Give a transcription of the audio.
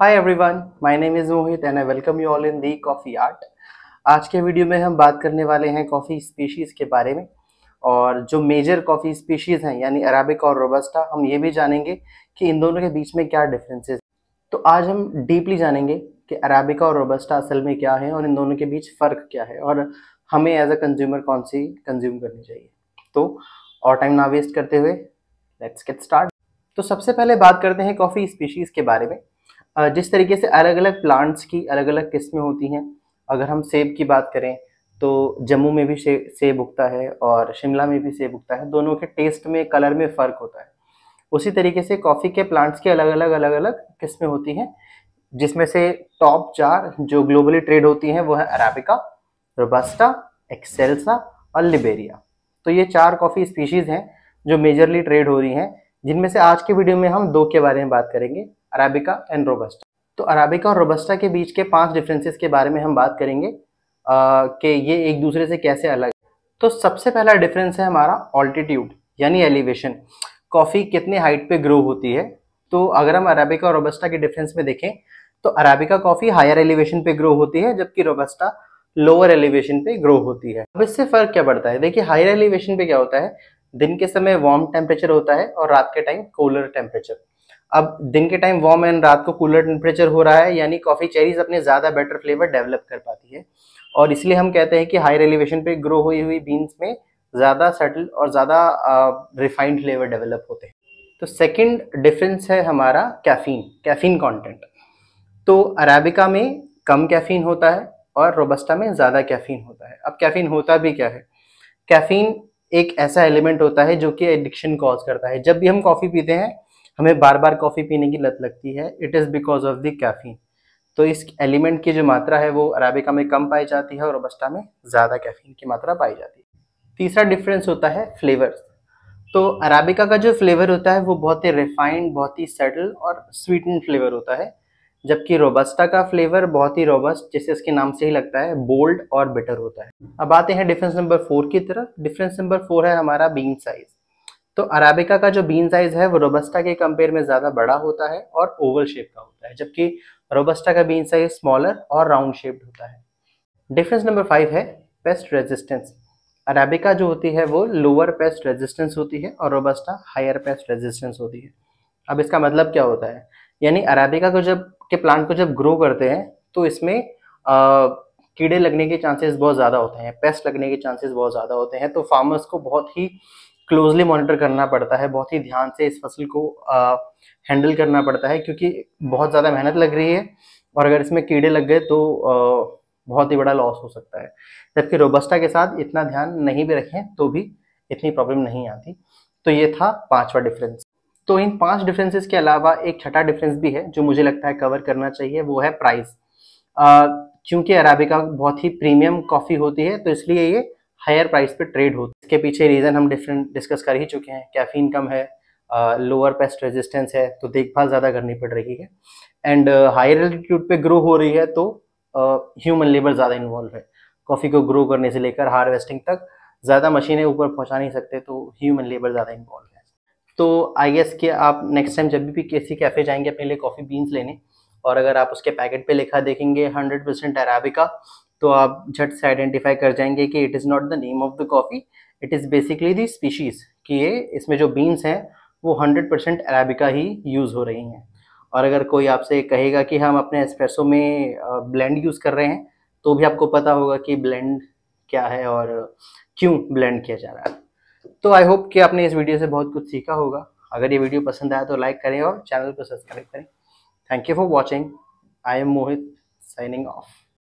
Hi everyone, my name is Mohit and I welcome you all in the Coffee Art। आज के video में हम बात करने वाले हैं कॉफ़ी स्पीशीज़ के बारे में और जो मेजर कॉफ़ी स्पीशीज़ हैं यानी अराबिका और रोबस्टा, हम ये भी जानेंगे कि इन दोनों के बीच में क्या डिफरेंसेस। तो आज हम डीपली जानेंगे कि अराबिका और रोबस्टा असल में क्या है और इन दोनों के बीच फ़र्क क्या है और हमें एज अ कंज्यूमर कौन सी कंज्यूम करनी चाहिए। तो और टाइम ना वेस्ट करते हुए लेट्स गेट स्टार्ट। तो सबसे पहले बात करते हैं कॉफ़ी स्पीशीज़ के बारे में। जिस तरीके से अलग अलग प्लांट्स की अलग अलग किस्में होती हैं, अगर हम सेब की बात करें तो जम्मू में भी सेब उगता है और शिमला में भी सेब उगता है। दोनों के टेस्ट में, कलर में फ़र्क होता है। उसी तरीके से कॉफ़ी के प्लांट्स की अलग अलग किस्में होती हैं, जिसमें से टॉप 4 जो ग्लोबली ट्रेड होती हैं वो है अराबिका, रोबस्टा, एक्सेल्सा और लिबेरिया। तो ये 4 कॉफ़ी स्पीशीज़ हैं जो मेजरली ट्रेड हो रही हैं, जिनमें से आज के वीडियो में हम 2 के बारे में बात करेंगे, अराबिका एंड रोबस्टा। तो अराबिका और रोबस्टा के बीच के 5 डिफरेंसेस के बारे में हम बात करेंगे कि ये एक दूसरे से कैसे अलग। तो सबसे पहला डिफरेंस है हमारा ऑल्टीट्यूड यानी एलिवेशन। कॉफ़ी कितने हाइट पे ग्रो होती है। तो अगर हम अराबिका और रोबस्टा के डिफरेंस में देखें तो अराबिका कॉफ़ी हायर एलिवेशन पे ग्रो होती है, जबकि रोबस्टा लोअर एलिवेशन पे ग्रो होती है। अब इससे फर्क क्या पड़ता है? देखिए, हायर एलिवेशन पे क्या होता है, दिन के समय वार्म टेम्परेचर होता है और रात के टाइम कूलर टेम्परेचर। अब दिन के टाइम वार्म एंड रात को कूलर टेम्परेचर हो रहा है, यानी कॉफ़ी चेरीज अपने ज़्यादा बेटर फ्लेवर डेवलप कर पाती है और इसलिए हम कहते हैं कि हायर एलिवेशन पे ग्रो हुई हुई बीन्स में ज़्यादा सटल और ज़्यादा रिफाइंड फ्लेवर डेवलप होते हैं। तो सेकंड डिफरेंस है हमारा कैफीन कंटेंट। तो अराबिका में कम कैफीन होता है और रोबस्टा में ज़्यादा कैफीन होता है। अब कैफीन होता भी क्या है? कैफीन एक ऐसा एलिमेंट होता है जो कि एडिक्शन कॉज करता है। जब भी हम कॉफ़ी पीते हैं, हमें बार बार कॉफ़ी पीने की लत लगती है। It is because of the caffeine. तो इस एलिमेंट की जो मात्रा है वो अराबिका में कम पाई जाती है और रोबस्टा में ज़्यादा कैफीन की मात्रा पाई जाती है। तीसरा डिफरेंस होता है फ्लेवर्स। तो अराबिका का जो फ्लेवर होता है वो बहुत ही रिफाइंड, बहुत ही सटल और स्वीटेंड फ्लेवर होता है, जबकि रोबस्टा का फ्लेवर बहुत ही रोबस्ट, जैसे इसके नाम से ही लगता है, बोल्ड और बिटर होता है। अब आते हैं डिफरेंस नंबर 4 की तरफ। डिफरेंस नंबर 4 है हमारा बीन साइज। तो अराबिका का जो बीन साइज है वो रोबस्टा के कंपेयर में ज़्यादा बड़ा होता है और ओवल शेप का होता है, जबकि रोबस्टा का बीन साइज स्मॉलर और राउंड शेप्ड होता है। डिफरेंस नंबर 5 है पेस्ट रेजिस्टेंस। अराबिका जो होती है वो लोअर पेस्ट रेजिस्टेंस होती है और रोबस्टा हायर पेस्ट रेजिस्टेंस होती है। अब इसका मतलब क्या होता है? यानी अराबिका को जब के प्लांट को जब ग्रो करते हैं तो इसमें कीड़े लगने के चांसेस बहुत ज़्यादा होते हैं, पेस्ट लगने के चांसेस बहुत ज़्यादा होते हैं। तो फार्मर्स को बहुत ही क्लोजली मॉनिटर करना पड़ता है, बहुत ही ध्यान से इस फसल को हैंडल करना पड़ता है, क्योंकि बहुत ज़्यादा मेहनत लग रही है और अगर इसमें कीड़े लग गए तो बहुत ही बड़ा लॉस हो सकता है। जबकि रोबस्टा के साथ इतना ध्यान नहीं भी रखें तो भी इतनी प्रॉब्लम नहीं आती। तो ये था 5वां डिफरेंस। तो इन 5 डिफरेंसेस के अलावा एक छठा डिफरेंस भी है जो मुझे लगता है कवर करना चाहिए, वो है प्राइस। क्योंकि अराबिका बहुत ही प्रीमियम कॉफ़ी होती है तो इसलिए ये हायर प्राइस पे ट्रेड होती है। इसके पीछे रीज़न हम डिफरेंट डिस्कस कर ही चुके हैं। कैफीन कम है, लोअर पेस्ट रेजिस्टेंस है, तो देखभाल ज़्यादा करनी पड़ रही है, एंड हायर एल्टीट्यूड पे ग्रो हो रही है तो ह्यूमन लेबर ज़्यादा इन्वॉल्व है। कॉफ़ी को ग्रो करने से लेकर हार्वेस्टिंग तक ज़्यादा मशीनें ऊपर पहुँचा नहीं सकते, तो ह्यूमन लेबर ज़्यादा इन्वॉल्व है। तो आई गेस कि आप नेक्स्ट टाइम जब भी किसी कैफ़े जाएंगे अपने लिए कॉफ़ी बीन्स लेने, और अगर आप उसके पैकेट पे लिखा देखेंगे 100% अराबिका, तो आप झट से आइडेंटिफाई कर जाएंगे कि it is not the name of the coffee, it is basically the species, कि ये इसमें जो बीन्स हैं वो 100% अराबिका ही यूज़ हो रही हैं। और अगर कोई आपसे कहेगा कि हम अपने एस्प्रेसो में ब्लेंड यूज़ कर रहे हैं, तो भी आपको पता होगा कि ब्लेंड क्या है और क्यों ब्लेंड किया जा रहा है। तो आई होप कि आपने इस वीडियो से बहुत कुछ सीखा होगा। अगर ये वीडियो पसंद आया तो लाइक करें और चैनल को सब्सक्राइब करें। Thank you for watching. I am Mohit, signing off.